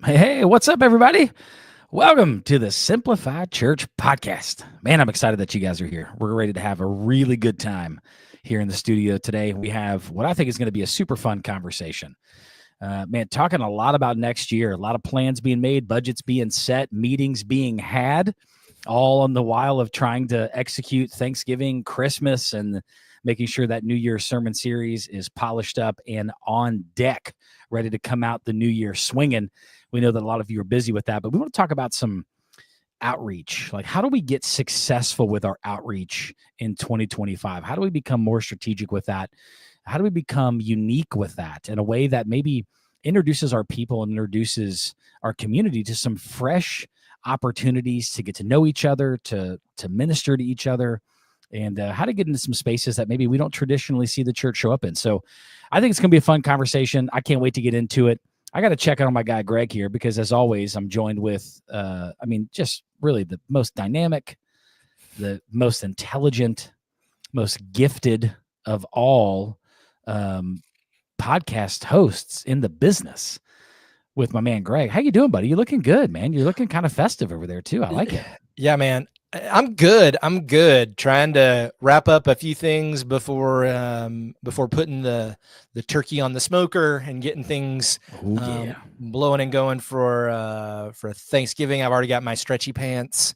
Hey, what's up, everybody? Welcome to the Simplified Church podcast. Man, I'm excited that you guys are here. We're ready to have a really good time here in the studio today. We have what I think is going to be a super fun conversation. Man, talking a lot about next year, a lot of plans being made, budgets being set, meetings being had, all on the while of trying to execute Thanksgiving, Christmas, and making sure that New Year's sermon series is polished up and on deck, ready to come out the new year swinging. We know that a lot of you are busy with that, but we want to talk about some outreach. Like, how do we get successful with our outreach in 2025? How do we become more strategic with that? How do we become unique with that in a way that maybe introduces our people and introduces our community to some fresh opportunities to get to know each other, to minister to each other, and how to get into some spaces that maybe we don't traditionally see the church show up in. So I think it's going to be a fun conversation. I can't wait to get into it. I got to check out on my guy, Greg, here, because as always, I'm joined with, just really the most dynamic, the most intelligent, most gifted of all podcast hosts in the business with my man, Greg. How you doing, buddy? You're looking good, man. You're looking kind of festive over there too. I like it. Yeah, man. I'm good. Trying to wrap up a few things before putting the turkey on the smoker and getting things blowing and going for Thanksgiving. I've already got my stretchy pants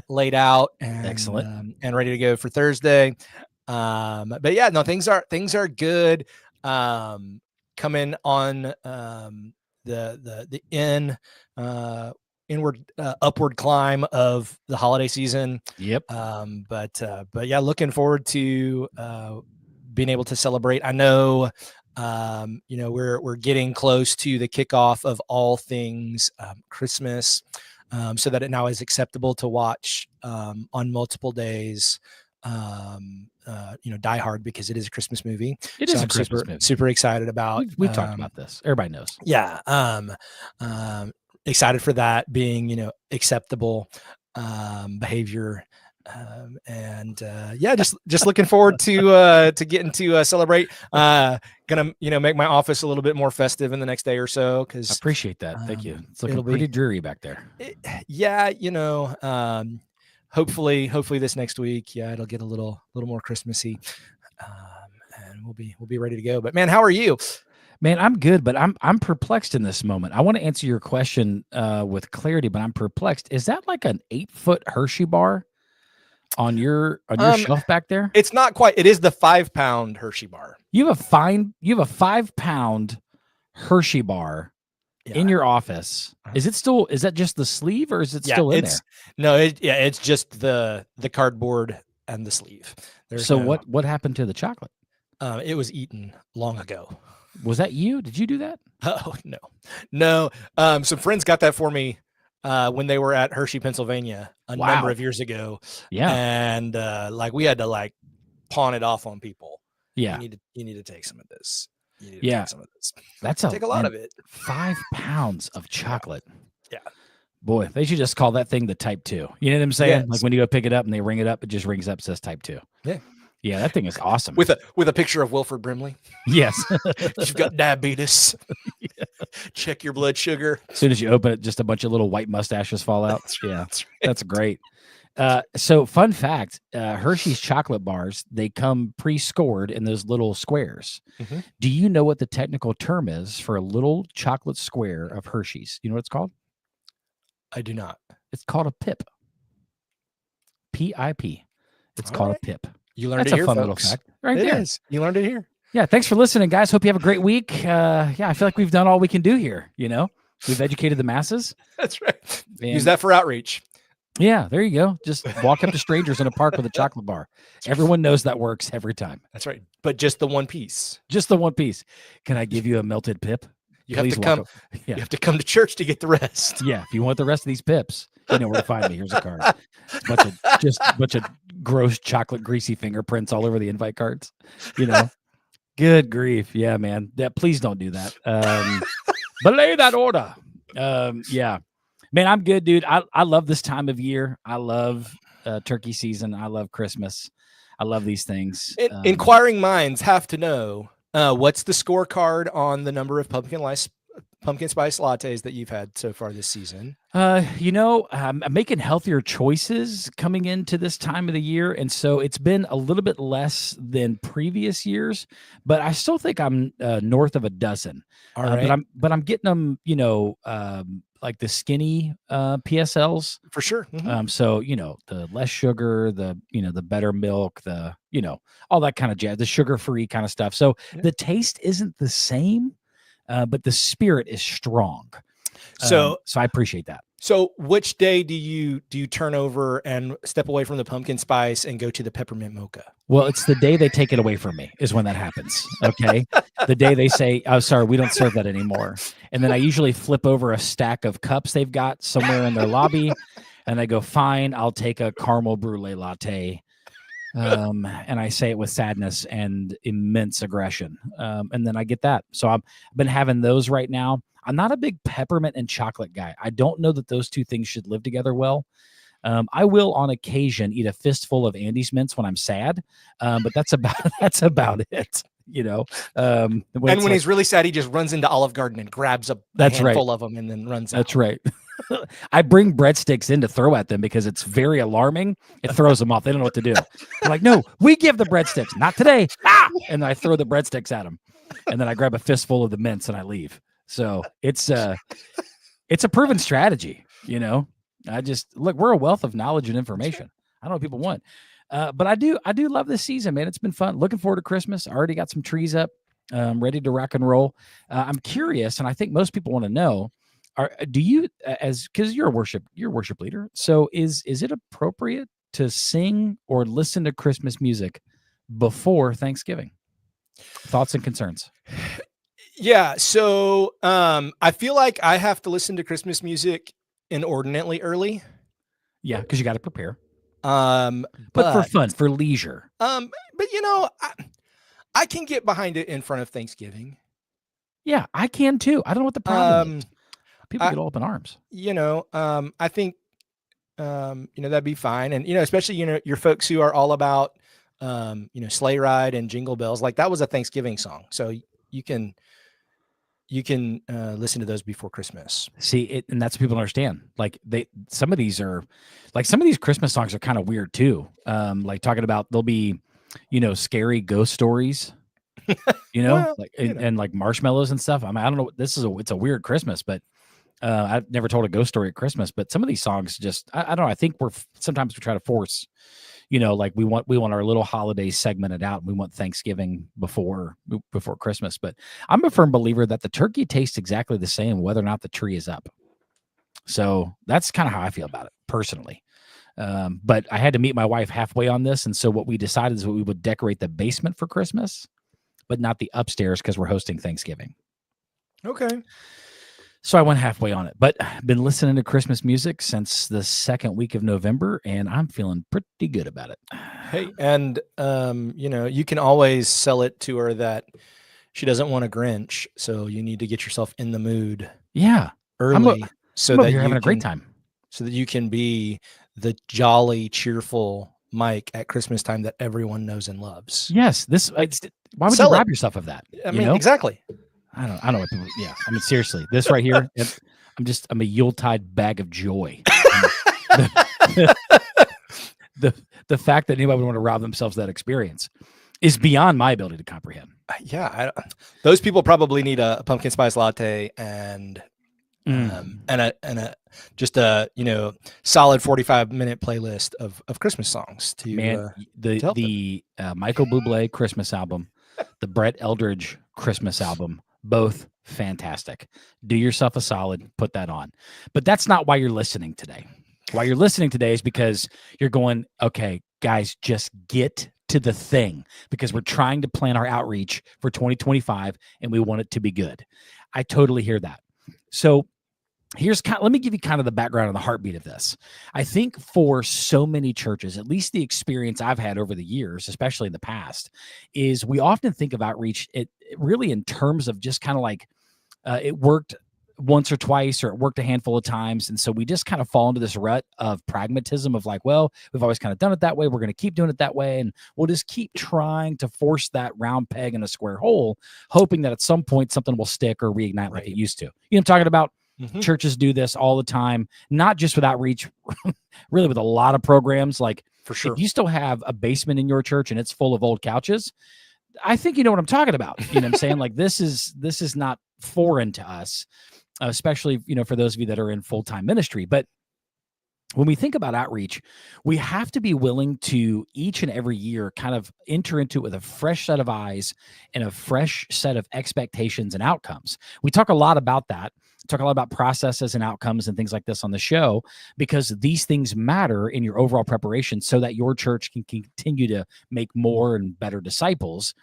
laid out and excellent and ready to go for Thursday. But yeah, no, things are good. Coming on the upward climb of the holiday season. Yep. But yeah, looking forward to being able to celebrate. I know, we're getting close to the kickoff of all things Christmas, so that it now is acceptable to watch on multiple days. Die Hard, because it is a Christmas movie. It is a Christmas movie. Super excited about. We've talked about this. Everybody knows. Yeah. Excited for that being, acceptable behavior. Just looking forward to getting to celebrate. Gonna, make my office a little bit more festive in the next day or so. Cause I appreciate that. Thank you. It's looking pretty dreary back there. Hopefully this next week, it'll get a little more Christmassy. And we'll be ready to go. But man, how are you? Man, I'm good, but I'm perplexed in this moment. I want to answer your question with clarity, but I'm perplexed. Is that like an 8-foot Hershey bar on your shelf back there? It's not quite. It is the 5-pound Hershey bar. You have a 5-pound Hershey bar in your office. Is that just the sleeve, or is it still in there? No, it's just the cardboard and the sleeve. What happened to the chocolate? It was eaten long ago. Was that you? Did you do that? Oh, no. Some friends got that for me when they were at Hershey, Pennsylvania a number of years ago. Yeah. And we had to pawn it off on people. Yeah. You need to take some of this. Take some of this. Take a lot of it. 5 pounds of chocolate. Yeah. Boy, they should just call that thing the Type 2. You know what I'm saying? Yes. Like when you go pick it up and they ring it up, it just rings up, says Type 2. Yeah. Yeah, that thing is awesome. With a picture of Wilford Brimley. Yes. You've got diabetes. Yeah. Check your blood sugar. As soon as you open it, just a bunch of little white mustaches fall out. That's great. So fun fact, Hershey's chocolate bars, they come pre-scored in those little squares. Mm-hmm. Do you know what the technical term is for a little chocolate square of Hershey's? You know what it's called? I do not. It's called a pip. P-I-P. It's called a pip. You learned it here, fun folks. Little fact right there. It is. You learned it here. Yeah, thanks for listening, guys. Hope you have a great week. I feel like we've done all we can do here. We've educated the masses. That's right. Use that for outreach. Yeah, there you go. Just walk up to strangers in a park with a chocolate bar. Everyone knows that works every time. That's right. But just the one piece. Just the one piece. Can I give you a melted pip? You have to come. You have to come to church to get the rest. Yeah, if you want the rest of these pips, you know where to find me. Here's a card. It's a bunch of gross chocolate greasy fingerprints all over the invite cards. Good grief. Yeah, man. Please don't do that. Belay that order. Yeah. Man, I'm good, dude. I love this time of year. I love turkey season. I love Christmas. I love these things. Inquiring minds have to know what's the scorecard on the number of pumpkin pumpkin spice lattes that you've had so far this season? I'm making healthier choices coming into this time of the year, and so it's been a little bit less than previous years, but I still think I'm north of a dozen. All right. But I'm getting them, like the skinny PSLs For sure. So the less sugar, the better milk, all that kind of jazz, the sugar-free kind of stuff. So the taste isn't the same, but the spirit is strong. So I appreciate that. So which day do you turn over and step away from the pumpkin spice and go to the peppermint mocha? Well, it's the day they take it away from me is when that happens. Okay. The day they say, "Oh, sorry, we don't serve that anymore." And then I usually flip over a stack of cups they've got somewhere in their lobby. And I go, "Fine, I'll take a caramel brulee latte." And I say it with sadness and immense aggression. And then I get that. So I've been having those right now. I'm not a big peppermint and chocolate guy. I don't know that those two things should live together well. I will on occasion eat a fistful of Andes mints when I'm sad, but that's about it. And when he's really sad, he just runs into Olive Garden and grabs a handful of them and then runs out. That's right. I bring breadsticks in to throw at them because it's very alarming. It throws them off. They don't know what to do. They're like, "No, we give the breadsticks. Not today." And I throw the breadsticks at them. And then I grab a fistful of the mints and I leave. So it's a proven strategy, I just look, we're a wealth of knowledge and information. I don't know what people want. But I do love this season, man. It's been fun. Looking forward to Christmas. I already got some trees up, ready to rock and roll. I'm curious, and I think most people want to know, do you, because you're a worship leader. So is it appropriate to sing or listen to Christmas music before Thanksgiving? Thoughts and concerns? Yeah. So I feel like I have to listen to Christmas music inordinately early. Yeah, because you got to prepare. But for fun, for leisure. But I can get behind it in front of Thanksgiving. Yeah, I can too. I don't know what the problem is. People get all up in arms. I think that'd be fine. And especially your folks who are all about Sleigh Ride and Jingle Bells. Like that was a Thanksgiving song. So you can listen to those before Christmas. See, and that's what people understand. Like some of these Christmas songs are kind of weird too. Like talking about there'll be, scary ghost stories, well, and like marshmallows and stuff. I mean, I don't know. It's a weird Christmas, but I've never told a ghost story at Christmas. But some of these songs just, I don't know. I think sometimes we try to force. Like we want our little holiday segmented out. And we want Thanksgiving before Christmas. But I'm a firm believer that the turkey tastes exactly the same whether or not the tree is up. So that's kind of how I feel about it personally. But I had to meet my wife halfway on this, and so what we decided is we would decorate the basement for Christmas, but not the upstairs because we're hosting Thanksgiving. Okay. So I went halfway on it, but I've been listening to Christmas music since the second week of November, and I'm feeling pretty good about it. Hey, and you can always sell it to her that she doesn't want a Grinch, so you need to get yourself in the mood. Yeah, early, so that you're having a great time, so that you can be the jolly, cheerful Mike at Christmas time that everyone knows and loves. Yes, why would you rob yourself of that? I mean, exactly. I don't know what people, yeah. I mean, seriously, this right here, I'm a Yuletide bag of joy. The fact that anybody would want to rob themselves of that experience is beyond my ability to comprehend. Yeah. Those people probably need a pumpkin spice latte and a solid 45-minute playlist of Christmas songs to the Michael Bublé Christmas album, the Brett Eldridge Christmas album. Both fantastic. Do yourself a solid, put that on. But that's not why you're listening today. Why you're listening today is because you're going, okay, guys, just get to the thing, because we're trying to plan our outreach for 2025 and we want it to be good. I totally hear that. So let me give you kind of the background and the heartbeat of this. I think for so many churches, at least the experience I've had over the years, especially in the past, is we often think of outreach really in terms of just kind of like it worked once or twice, or it worked a handful of times. And so we just kind of fall into this rut of pragmatism of like, well, we've always kind of done it that way. We're going to keep doing it that way. And we'll just keep trying to force that round peg in a square hole, hoping that at some point something will stick or reignite like it used to. You know what I'm talking about? Mm-hmm. Churches do this all the time, not just with outreach, really with a lot of programs. Like, for sure, if you still have a basement in your church and it's full of old couches, I think you know what I'm talking about. You know what I'm saying? Like, this is not foreign to us, especially, you know, for those of you that are in full-time ministry. But when we think about outreach, we have to be willing to each and every year kind of enter into it with a fresh set of eyes and a fresh set of expectations and outcomes. We talk a lot about that. Talk a lot about processes and outcomes and things like this on the show, because these things matter in your overall preparation so that your church can continue to make more and better disciples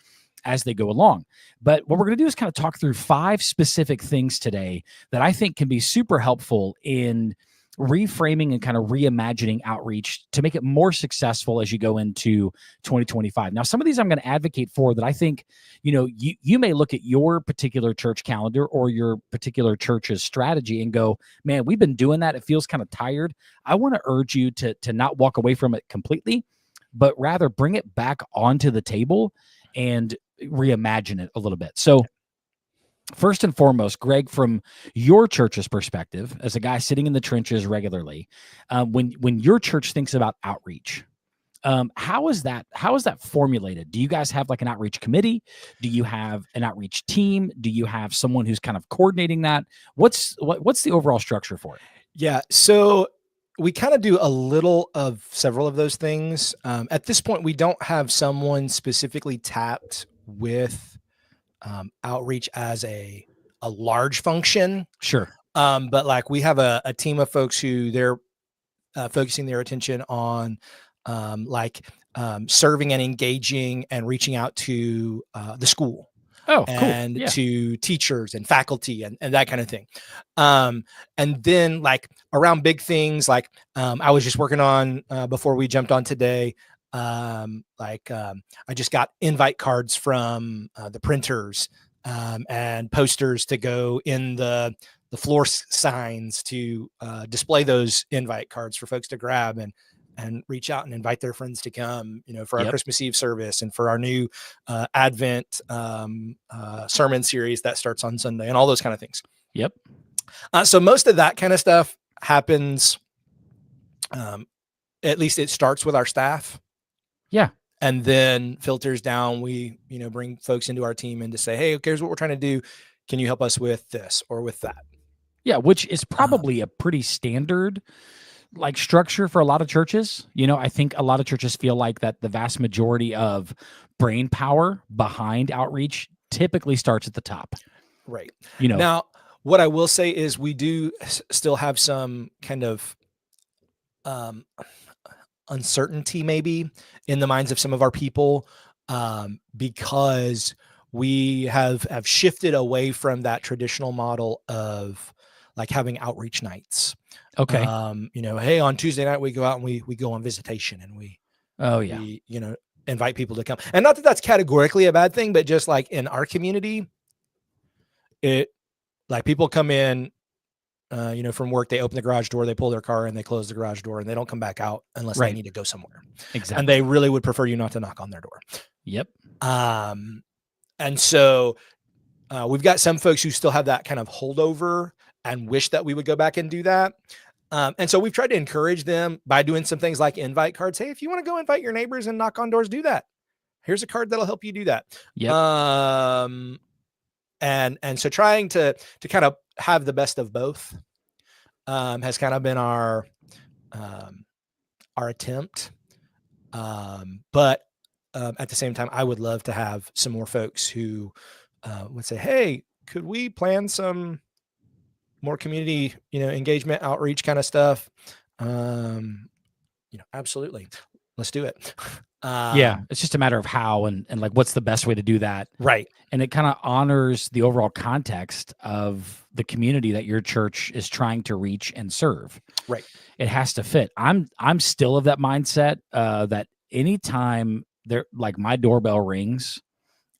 as they go along. But what we're going to do is kind of talk through 5 specific things today that I think can be super helpful in reframing and kind of reimagining outreach to make it more successful as you go into 2025. Now, some of these I'm going to advocate for that I think, you know, you may look at your particular church calendar or your particular church's strategy and go, man, we've been doing that. It feels kind of tired. I want to urge you to not walk away from it completely, but rather bring it back onto the table and reimagine it a little bit. So first and foremost, Greg, from your church's perspective, as a guy sitting in the trenches regularly, when your church thinks about outreach, how is that formulated? Do you guys have like an outreach committee? Do you have an outreach team? Do you have someone who's kind of coordinating that? What's the overall structure for it? Yeah, so we kind of do a little of several of those things. At this point, we don't have someone specifically tapped with outreach as a large function. Sure. But like we have a team of folks who they're focusing their attention on serving and engaging and reaching out to the school. Oh, and cool. Yeah. To teachers and faculty and that kind of thing. And then like around big things, like I was just working on before we jumped on today, I just got invite cards from the printers and posters to go in the floor signs to display those invite cards for folks to grab and reach out and invite their friends to come, you know, for our Christmas Eve service and for our new Advent sermon series that starts on Sunday and all those kind of things. Yep. So most of that kind of stuff happens, at least it starts with our staff. Yeah. And then filters down. We, you know, bring folks into our team and to say, hey, here's what we're trying to do. Can you help us with this or with that? Yeah. Which is probably a pretty standard like structure for a lot of churches. You know, I think a lot of churches feel like that the vast majority of brain power behind outreach typically starts at the top. Right. You know, now what I will say is we do still have some kind of uncertainty maybe in the minds of some of our people because we have shifted away from that traditional model of like having outreach nights. Okay. You know, hey, on Tuesday night we go out and we go on visitation and we you know, invite people to come. And not that that's categorically a bad thing, but just like in our community, it like people come in, you know, from work, they open the garage door, they pull their car and they close the garage door and they don't come back out unless they need to go somewhere. Exactly. And they really would prefer you not to knock on their door. Yep. And so we've got some folks who still have that kind of holdover and wish that we would go back and do that. And so we've tried to encourage them by doing some things like invite cards. Hey, if you want to go invite your neighbors and knock on doors, do that. Here's a card that'll help you do that. Yep. And so trying to kind of have the best of both has kind of been our attempt. But at the same time, I would love to have some more folks who would say, hey, could we plan some more community, you know, engagement, outreach kind of stuff? You know, absolutely. Let's do it. Yeah. It's just a matter of how and like, what's the best way to do that? Right. And it kind of honors the overall context of the community that your church is trying to reach and serve. Right. It has to fit. I'm still of that mindset that anytime there, like my doorbell rings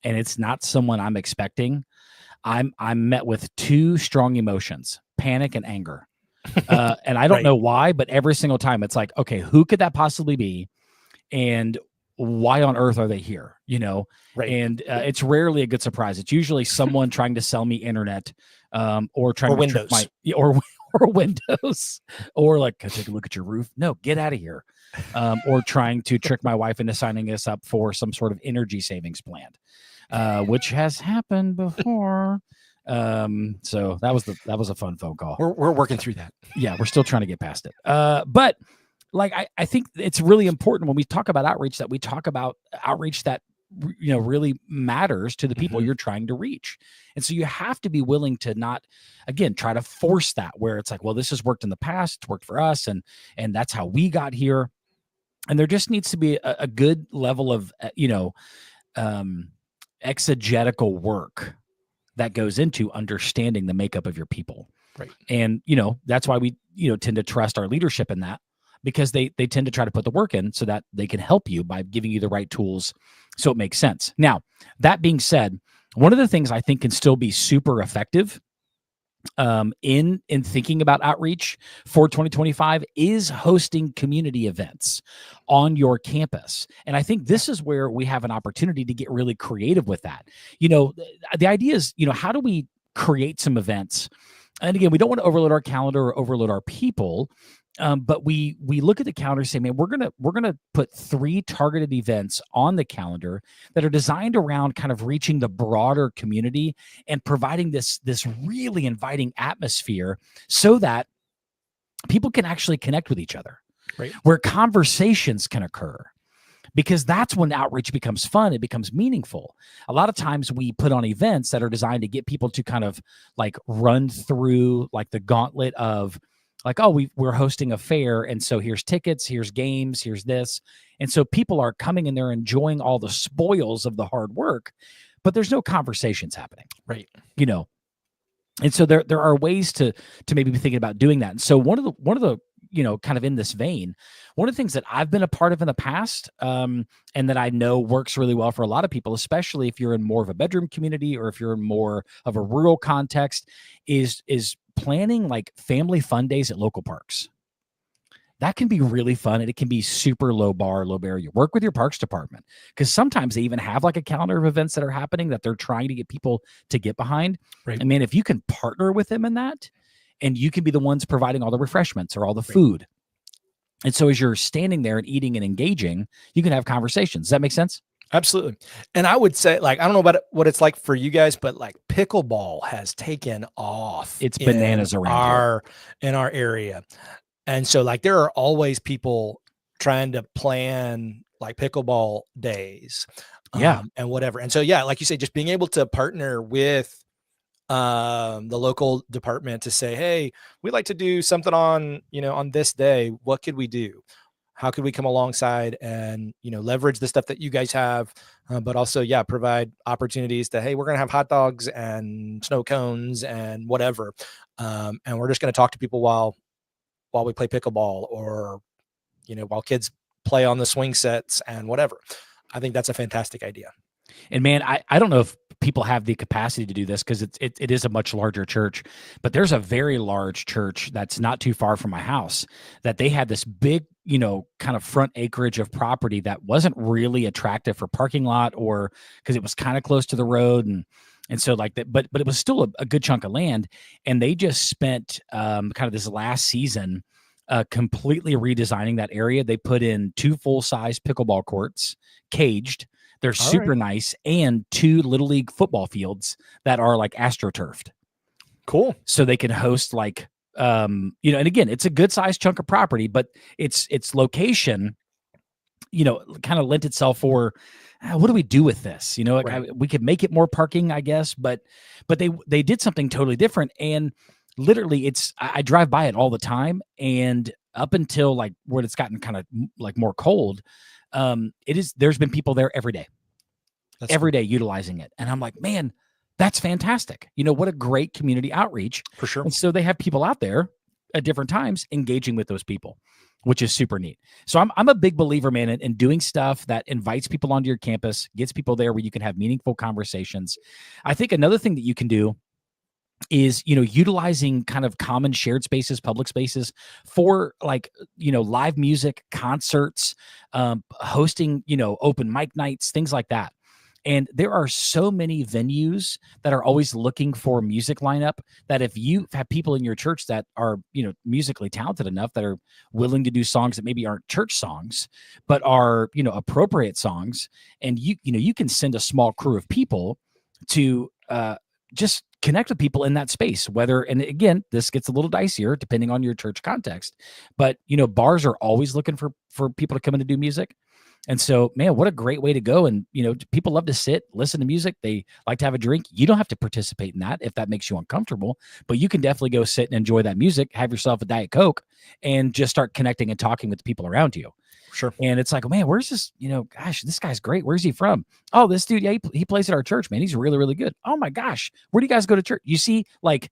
and it's not someone I'm expecting, I'm met with two strong emotions, panic and anger. And I don't Right. know why, but every single time it's like, okay, who could that possibly be? And why on earth are they here? Right. And it's rarely a good surprise. It's usually someone trying to sell me internet, or trying Or to trick Windows. or Windows, or like, can I take a look at your roof? No, get out of here. Or trying to trick my wife into signing us up for some sort of energy savings plan, which has happened before. So that was a fun phone call. We're working through that. Yeah, we're still trying to get past it. But like, I think it's really important when we talk about outreach that we talk about outreach that really matters to the people Mhm. you're trying to reach. And so you have to be willing to not, again, try to force that where it's like, well, this has worked in the past, it's worked for us, and that's how we got here. And there just needs to be a good level of exegetical work that goes into understanding the makeup of your people. Right. And that's why we tend to trust our leadership in that, because they tend to try to put the work in so that they can help you by giving you the right tools so it makes sense. Now, that being said, one of the things I think can still be super effective in thinking about outreach for 2025 is hosting community events on your campus. And I think this is where we have an opportunity to get really creative with that. The idea is, how do we create some events? And again, we don't want to overload our calendar or overload our people. But we look at the calendar and say, man, we're gonna put 3 targeted events on the calendar that are designed around kind of reaching the broader community and providing this really inviting atmosphere so that people can actually connect with each other, Right. where conversations can occur. Because that's when outreach becomes fun, it becomes meaningful. A lot of times we put on events that are designed to get people to kind of like run through like the gauntlet of like, oh, we're hosting a fair, and so here's tickets, here's games, here's this. And so people are coming and they're enjoying all the spoils of the hard work, but there's no conversations happening. Right. And so there are ways to maybe be thinking about doing that. And so one of the kind of in this vein, one of the things that I've been a part of in the past, and that I know works really well for a lot of people, especially if you're in more of a bedroom community or if you're in more of a rural context, is planning like family fun days at local parks. That can be really fun, and it can be super low barrier. Work with your parks department, because sometimes they even have like a calendar of events that are happening that they're trying to get people to get behind. Right. And man, if you can partner with them in that, and you can be the ones providing all the refreshments or all the Right. food. And so as you're standing there and eating and engaging, you can have conversations. Does that make sense? Absolutely. And I would say, like, I don't know about what it's like for you guys, but like pickleball has taken off. It's bananas around in our area. And so like there are always people trying to plan like pickleball days. And whatever. And so yeah, like you say, just being able to partner with the local department to say, hey, we'd like to do something on this day. What could we do? How could we come alongside and leverage the stuff that you guys have, but also provide opportunities to, hey, we're gonna have hot dogs and snow cones and whatever, and we're just gonna talk to people while we play pickleball, or while kids play on the swing sets and whatever. I think that's a fantastic idea. And man, I don't know if people have the capacity to do this, because it is a much larger church, but there's a very large church that's not too far from my house that they had this big, kind of front acreage of property that wasn't really attractive for parking lot, or because it was kind of close to the road. And so like that, but it was still a good chunk of land. And they just spent kind of this last season completely redesigning that area. They put in 2 full-size pickleball courts, caged. They're super nice, and 2 little league football fields that are like astroturfed. Cool. So they can host like, and again, it's a good sized chunk of property, but its location, kind of lent itself for, what do we do with this? We could make it more parking, I guess, but they did something totally different. And literally I drive by it all the time. And up until like when it's gotten kind of like more cold, there's been people there every day. That's every day utilizing it. And I'm like, man, that's fantastic. What a great community outreach. For sure. And so they have people out there at different times engaging with those people. which is super neat. So I'm a big believer, man, in doing stuff that invites people onto your campus, gets people there where you can have meaningful conversations. I think another thing that you can do is, utilizing kind of common shared spaces, public spaces for like, live music, concerts, hosting, open mic nights, things like that. And there are so many venues that are always looking for music lineup that if you have people in your church that are, musically talented enough that are willing to do songs that maybe aren't church songs, but are, appropriate songs, and you can send a small crew of people to just connect with people in that space, and again, this gets a little dicier depending on your church context, but bars are always looking for people to come in and do music. And so, man, what a great way to go. And, people love to sit, listen to music. They like to have a drink. You don't have to participate in that if that makes you uncomfortable, but you can definitely go sit and enjoy that music, have yourself a Diet Coke, and just start connecting and talking with the people around you. Sure. And it's like, oh, man, where's this, gosh, this guy's great. Where's he from? Oh, this dude, yeah, he plays at our church, man. He's really, really good. Oh my gosh. Where do you guys go to church? You see, like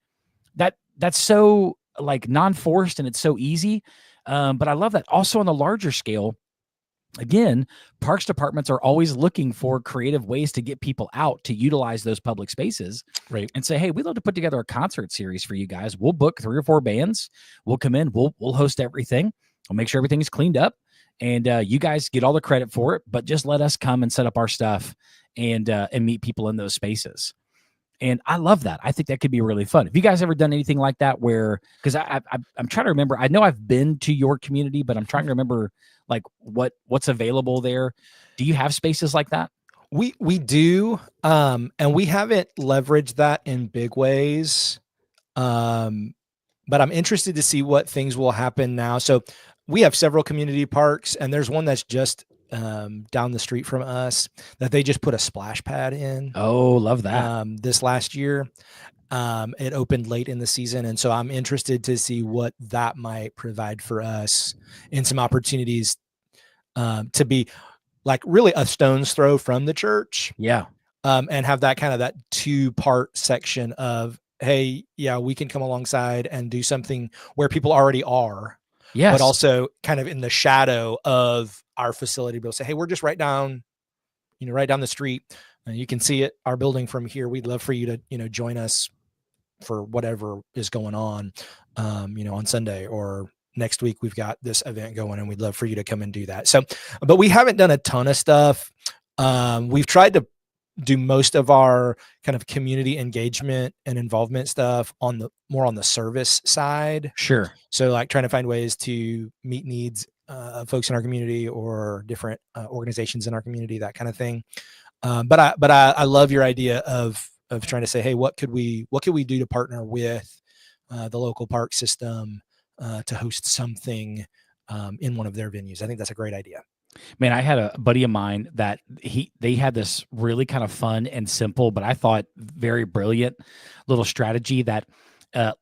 that's so like non-forced and it's so easy. But I love that. Also on the larger scale, again, parks departments are always looking for creative ways to get people out to utilize those public spaces, right? And say, hey, we'd love to put together a concert series for you guys. We'll book 3 or 4 bands. We'll come in. We'll host everything. We'll make sure everything is cleaned up, and you guys get all the credit for it. But just let us come and set up our stuff and meet people in those spaces. And I love that. I think that could be really fun. Have you guys ever done anything like that? Because I'm trying to remember. I know I've been to your community, but I'm trying to remember like what's available there. Do you have spaces like that? We do, and we haven't leveraged that in big ways. But I'm interested to see what things will happen now. So we have several community parks, and there's one that's just down the street from us that they just put a splash pad in. Oh, love that. This last year, it opened late in the season. And so I'm interested to see what that might provide for us in some opportunities to be like really a stone's throw from the church. Yeah. And have that kind of that 2-part section of, hey, yeah, we can come alongside and do something where people already are. Yes. But also kind of in the shadow of our facility, be able to say, hey, we're just right down the street. You can see it, our building from here. We'd love for you to, join us for whatever is going on, on Sunday or next week. We've got this event going and we'd love for you to come and do that. So, but we haven't done a ton of stuff. We've tried to do most of our kind of community engagement and involvement stuff more on the service side. Sure. So like trying to find ways to meet needs of folks in our community or different organizations in our community, that kind of thing. But I love your idea of trying to say, hey, what could we do to partner with the local park system to host something in one of their venues? I think that's a great idea. Man, I had a buddy of mine that they had this really kind of fun and simple, but I thought very brilliant little strategy that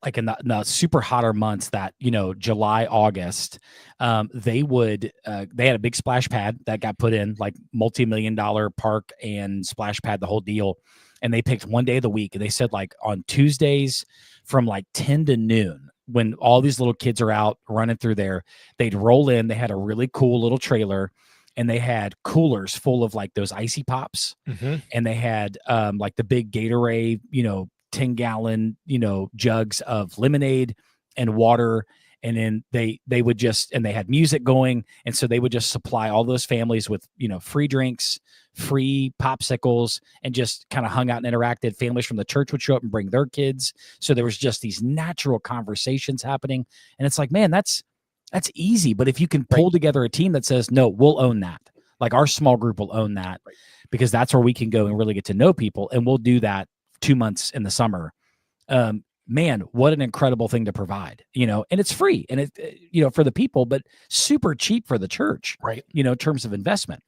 like in the super hotter months that, July, August, they had a big splash pad that got put in, like multi-million-dollar park and splash pad, the whole deal. And they picked one day of the week, and they said like on Tuesdays from like 10 to noon, when all these little kids are out running through there, they'd roll in. They had a really cool little trailer, and they had coolers full of like those icy pops. Mm-hmm. And they had like the big Gatorade, 10-gallon, jugs of lemonade and water. And then they would and they had music going. And so they would just supply all those families with, free drinks, free popsicles, and just kind of hung out and interacted. Families from the church would show up and bring their kids. So there was just these natural conversations happening. And it's like, man, that's easy. But if you can pull together a team that says, no, we'll own that. Like our small group will own that, because that's where we can go and really get to know people. And we'll do that 2 months in the summer. Man, what an incredible thing to provide, and it's free, and it, for the people, but super cheap for the church, right? In terms of investment.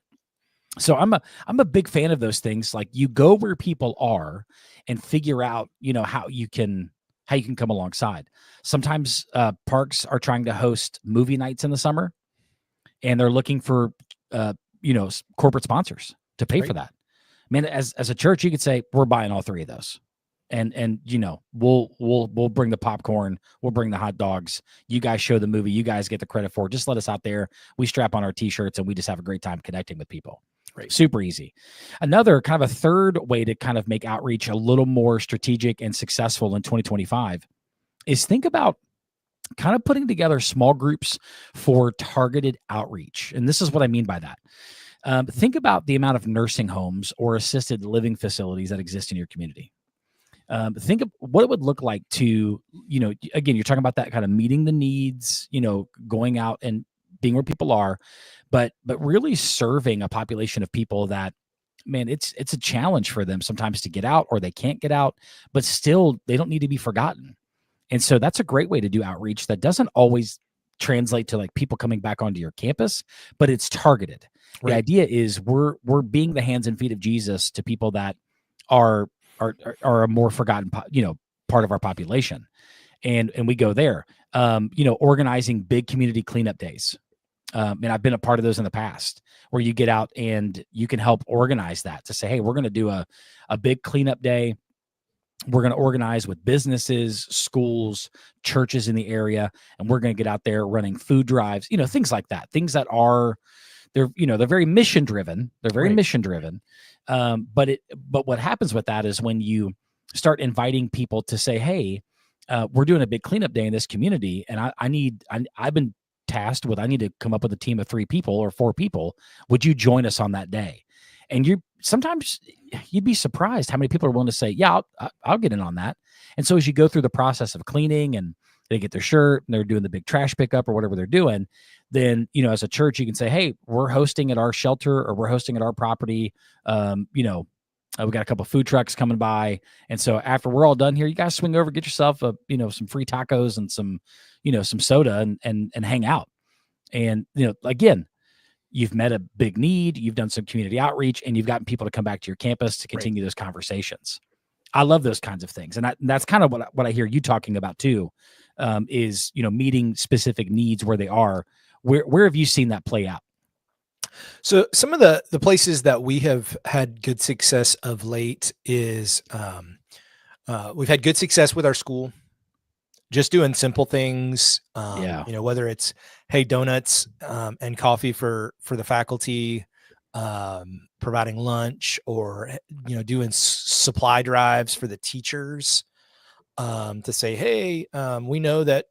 So I'm a big fan of those things. Like you go where people are and figure out, how you can come alongside. Sometimes parks are trying to host movie nights in the summer, and they're looking for, corporate sponsors to pay for that. Man, as a church, you could say, we're buying all 3 of those. and we'll bring the popcorn, we'll bring the hot dogs. You guys show the movie, you guys get the credit for it. Just let us out there. We strap on our t-shirts and we just have a great time connecting with people. Right. Super easy. Another kind of a third way to kind of make outreach a little more strategic and successful in 2025 is think about kind of putting together small groups for targeted outreach. And this is what I mean by that. Think about the amount of nursing homes or assisted living facilities that exist in your community. Think of what it would look like to, again, you're talking about that kind of meeting the needs, going out and being where people are, but really serving a population of people that, man, it's a challenge for them sometimes to get out, or they can't get out, but still they don't need to be forgotten. And so that's a great way to do outreach that doesn't always translate to like people coming back onto your campus, but it's targeted. Right. The idea is we're being the hands and feet of Jesus to people that are a more forgotten, part of our population. And we go there, organizing big community cleanup days. And I've been a part of those in the past where you get out and you can help organize that to say, hey, we're going to do a big cleanup day. We're going to organize with businesses, schools, churches in the area, and we're going to get out there running food drives, things like that, things that are, they're very mission driven. They're very mission driven. But what happens with that is when you start inviting people to say, hey, we're doing a big cleanup day in this community, and I've been tasked with, I need to come up with a team of 3 people or 4 people. Would you join us on that day? And sometimes you'd be surprised how many people are willing to say, yeah, I'll get in on that. And so as you go through the process of cleaning and they get their shirt and they're doing the big trash pickup or whatever they're doing, then, as a church, you can say, hey, we're hosting at our shelter or we're hosting at our property. We got a couple of food trucks coming by. And so after we're all done here, you guys swing over, get yourself some free tacos and some soda and hang out. And, again, you've met a big need, you've done some community outreach, and you've gotten people to come back to your campus to continue those conversations. I love those kinds of things. And that's kind of what I hear you talking about too, is, meeting specific needs where they are. Where have you seen that play out? So some of the places that we have had good success of late is we've had good success with our school, just doing simple things. Whether it's, hey, donuts and coffee for the faculty, providing lunch, or doing supply drives for the teachers, to say, hey, we know that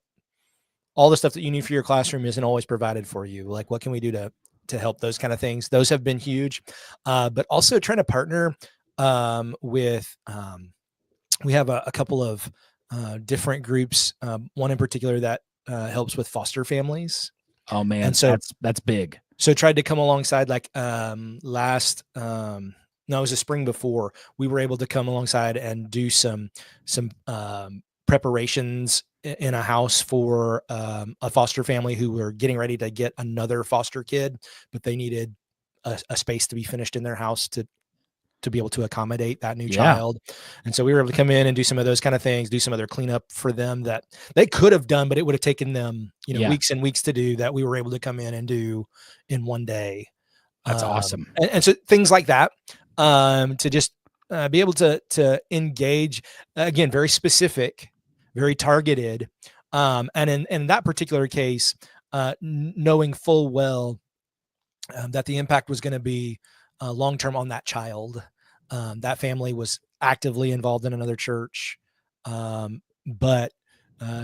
all the stuff that you need for your classroom isn't always provided for you. Like, what can we do to help those kind of things? Those have been huge. But also trying to partner with, we have a couple of different groups, one in particular that helps with foster families. Oh man, and so that's big. So tried to come alongside, like it was the spring before, we were able to come alongside and do some preparations in a house for a foster family who were getting ready to get another foster kid, but they needed a space to be finished in their house to be able to accommodate that new child. And so we were able to come in and do some of those kind of things, do some other cleanup for them that they could have done, but it would have taken them, weeks and weeks to do, that we were able to come in and do in one day. That's awesome. And so things like that, to just be able to engage, again, very specific, very targeted. And in that particular case, knowing full well that the impact was going to be long-term on that child. That family was actively involved in another church, but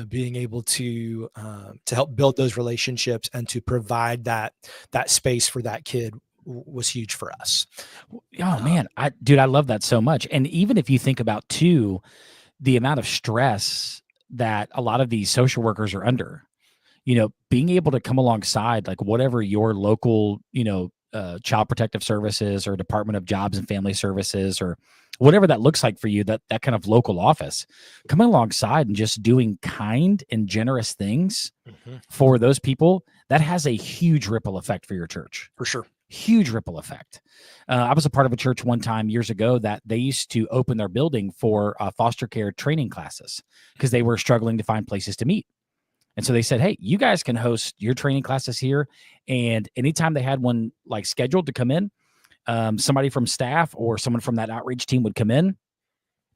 being able to help build those relationships and to provide that space for that kid was huge for us. Oh man, I love that so much. And even if you think about too, the amount of stress that a lot of these social workers are under, being able to come alongside, like whatever your local, Child Protective Services or Department of Jobs and Family Services or whatever that looks like for you, that kind of local office, coming alongside and just doing kind and generous things for those people, that has a huge ripple effect for your church. For sure. Huge ripple effect. I was a part of a church one time years ago that they used to open their building for foster care training classes because they were struggling to find places to meet. And so they said, hey, you guys can host your training classes here. And anytime they had one like scheduled to come in, somebody from staff or someone from that outreach team would come in.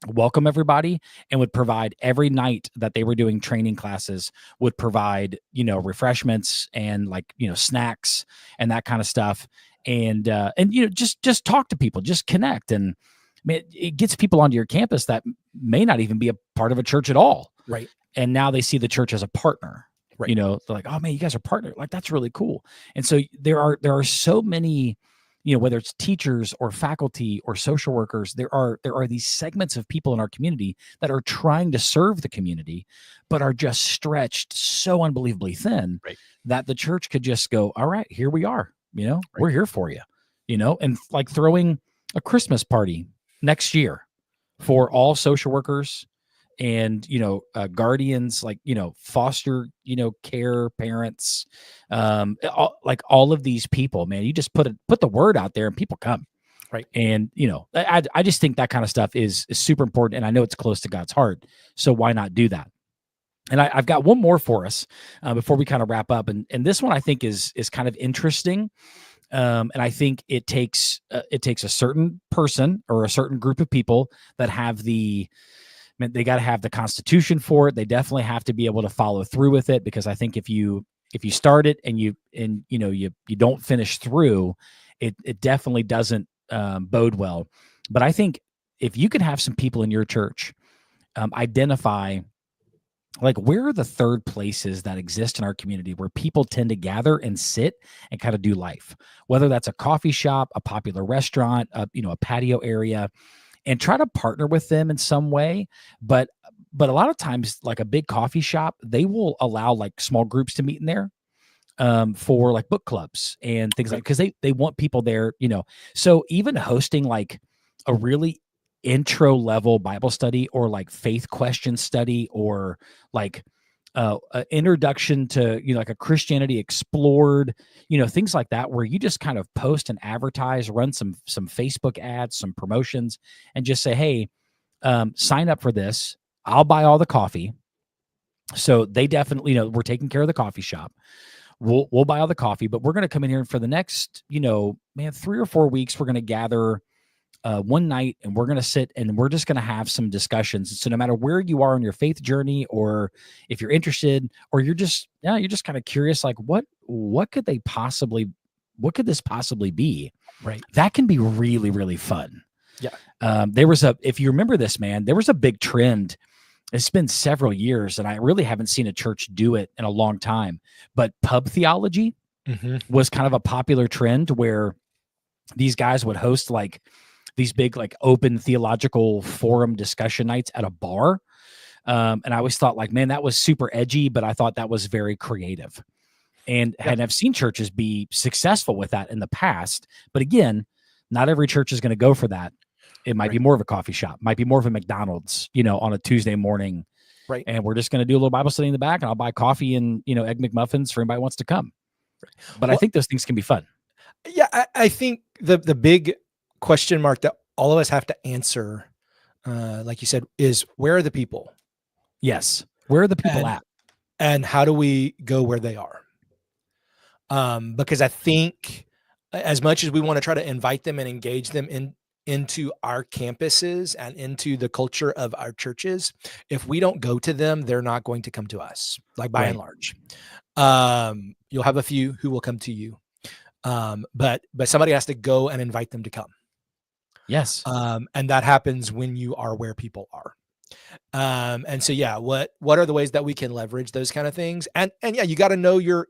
welcome everybody, and would provide every night that they were doing training classes, would provide, refreshments and like, snacks and that kind of stuff. And just talk to people, just connect. And it gets people onto your campus that may not even be a part of a church at all. Right. And now they see the church as a partner. Right. They're like, oh man, you guys are partner. Like, that's really cool. And so there are so many, whether it's teachers or faculty or social workers, there are these segments of people in our community that are trying to serve the community, but are just stretched so unbelievably thin that the church could just go, all right, here we are, we're here for you, and like throwing a Christmas party next year for all social workers and guardians, like foster care parents, all of these people, man. You just put the word out there and people come, right? And I just think that kind of stuff is super important, and I know it's close to God's heart, so why not do that? And I've got one more for us before we kind of wrap up, and this one I think is kind of interesting. And I think it takes a certain person or a certain group of people that have they got to have the Constitution for it. They definitely have to be able to follow through with it, because I think if you start it and you don't finish through, it definitely doesn't bode well. But I think if you could have some people in your church identify, like, where are the third places that exist in our community where people tend to gather and sit and kind of do life, whether that's a coffee shop, a popular restaurant, a patio area, and try to partner with them in some way. But a lot of times, like a big coffee shop, they will allow like small groups to meet in there for like book clubs and things like, because they want people there, So even hosting like a really intro level Bible study, or like faith question study, or like introduction to like a Christianity Explored, things like that, where you just kind of post and advertise, run some Facebook ads, some promotions, and just say, hey, sign up for this, I'll buy all the coffee. So they definitely, we're taking care of the coffee shop. We'll buy all the coffee, but we're going to come in here, and for the next 3 or 4 weeks, we're going to gather one night, and we're going to sit and we're just going to have some discussions. So no matter where you are on your faith journey, or if you're interested, or you're just kind of curious, like what could this possibly be? Right. That can be really, really fun. Yeah. If you remember this, man, there was a big trend. It's been several years, and I really haven't seen a church do it in a long time, but pub theology was kind of a popular trend, where these guys would host like these big, like, open theological forum discussion nights at a bar. And I always thought, like, man, that was super edgy, but I thought that was very creative. And I've seen churches be successful with that in the past. But again, not every church is going to go for that. It might be more of a coffee shop, might be more of a McDonald's, on a Tuesday morning. Right. And we're just going to do a little Bible study in the back, and I'll buy coffee and, Egg McMuffins for anybody who wants to come. Right. But I think those things can be fun. Yeah. I think the big question mark that all of us have to answer, like you said, is, where are the people? Yes. Where are the people at? And how do we go where they are? Because I think, as much as we want to try to invite them and engage them into our campuses and into the culture of our churches, if we don't go to them, they're not going to come to us, like, by and large. You'll have a few who will come to you. But somebody has to go and invite them to come. Yes. And that happens when you are where people are. And so, yeah, what are the ways that we can leverage those kind of things? And yeah, you got to know your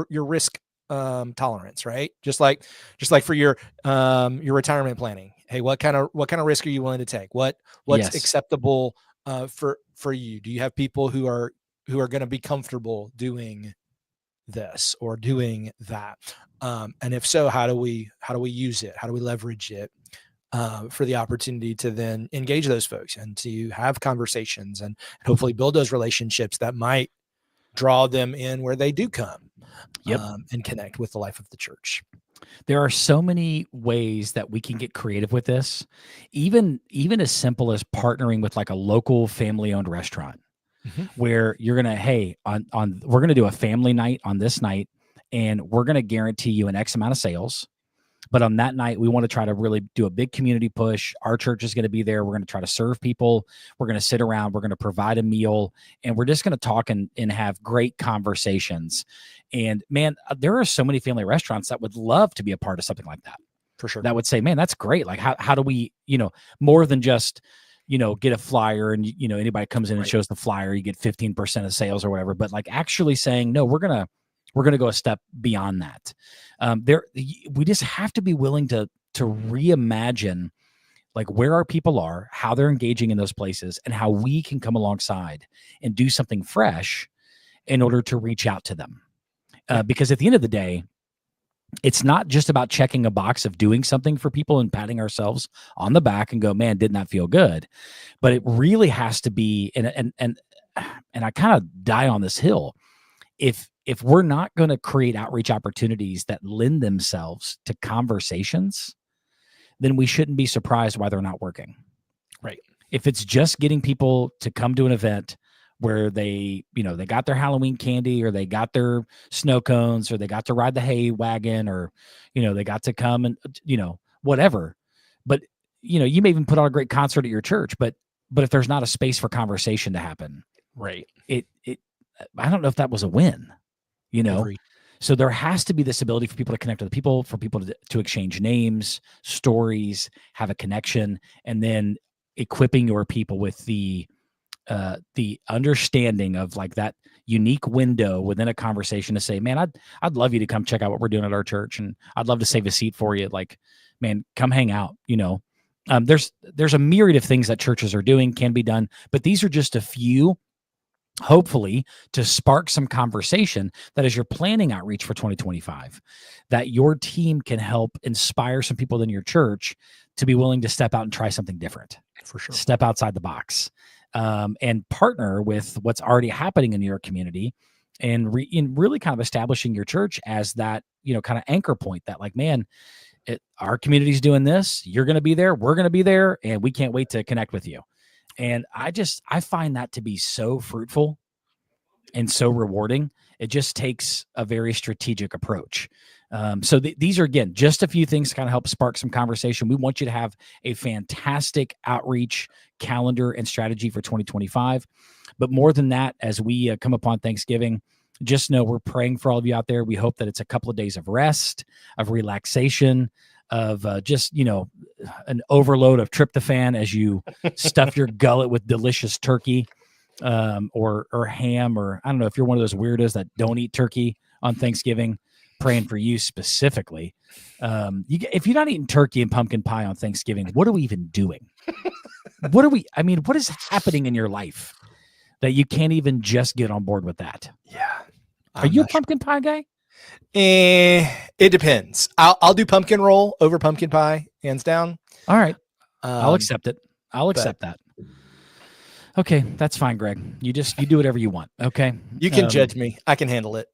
risk tolerance, right? Just like for your retirement planning. Hey, what kind of risk are you willing to take? What's acceptable for you? Do you have people who are going to be comfortable doing this or doing that? And if so, how do we use it? How do we leverage it for the opportunity to then engage those folks and to have conversations and hopefully build those relationships that might draw them in where they do come and connect with the life of the church. There are so many ways that we can get creative with this, even as simple as partnering with like a local family-owned restaurant, where you're gonna, hey, we're gonna do a family night on this night, and we're gonna guarantee you an X amount of sales, But on that night, we want to try to really do a big community push. Our church is going to be there. We're going to try to serve people. We're going to sit around. We're going to provide a meal, and we're just going to talk and have great conversations. And man, there are so many family restaurants that would love to be a part of something like that. For sure. That would say, man, that's great. Like, how do we, more than just, get a flyer and, anybody comes in and shows the flyer, you get 15% of sales or whatever, but like actually saying, no, we're going to go a step beyond that. We just have to be willing to reimagine like where our people are, how they're engaging in those places, and how we can come alongside and do something fresh in order to reach out to them. Because at the end of the day, it's not just about checking a box of doing something for people and patting ourselves on the back and go, man, didn't that feel good? But it really has to be, and I kind of die on this hill. If we're not going to create outreach opportunities that lend themselves to conversations, then we shouldn't be surprised why they're not working. Right. If it's just getting people to come to an event where they got their Halloween candy, or they got their snow cones, or they got to ride the hay wagon, or, they got to come and, whatever. But, you may even put on a great concert at your church, but if there's not a space for conversation to happen, right. I don't know if that was a win, Agreed. So there has to be this ability for people to connect with people, for people to exchange names, stories, have a connection, and then equipping your people with the understanding of like that unique window within a conversation to say, man, I'd love you to come check out what we're doing at our church, and I'd love to save a seat for you. Like, man, come hang out. There's a myriad of things that churches are doing, can be done, but these are just a few, hopefully, to spark some conversation that as you're planning outreach for 2025, that your team can help inspire some people in your church to be willing to step out and try something different. For sure. Step outside the box. And partner with what's already happening in your community, and in really kind of establishing your church as that, kind of anchor point that like, man, our community's doing this, you're going to be there, we're going to be there, and we can't wait to connect with you. And I find that to be so fruitful and so rewarding. It just takes a very strategic approach. So these are, again, just a few things to kind of help spark some conversation. We want you to have a fantastic outreach calendar and strategy for 2025. But more than that, as we come upon Thanksgiving, just know we're praying for all of you out there. We hope that it's a couple of days of rest, of relaxation, of just, an overload of tryptophan as you stuff your gullet with delicious turkey, or ham, or I don't know if you're one of those weirdos that don't eat turkey on Thanksgiving. Praying for you specifically. If you're not eating turkey and pumpkin pie on Thanksgiving, what are we even doing? What is happening in your life that you can't even just get on board with that? Yeah. Are you a pumpkin pie guy? It depends. I'll do pumpkin roll over pumpkin pie, hands down. All right. I'll accept it. I'll accept that. Okay, that's fine, Greg. You do whatever you want. Okay. You can judge me. I can handle it.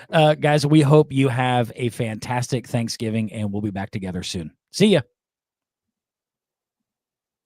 Guys, we hope you have a fantastic Thanksgiving, and we'll be back together soon. See ya.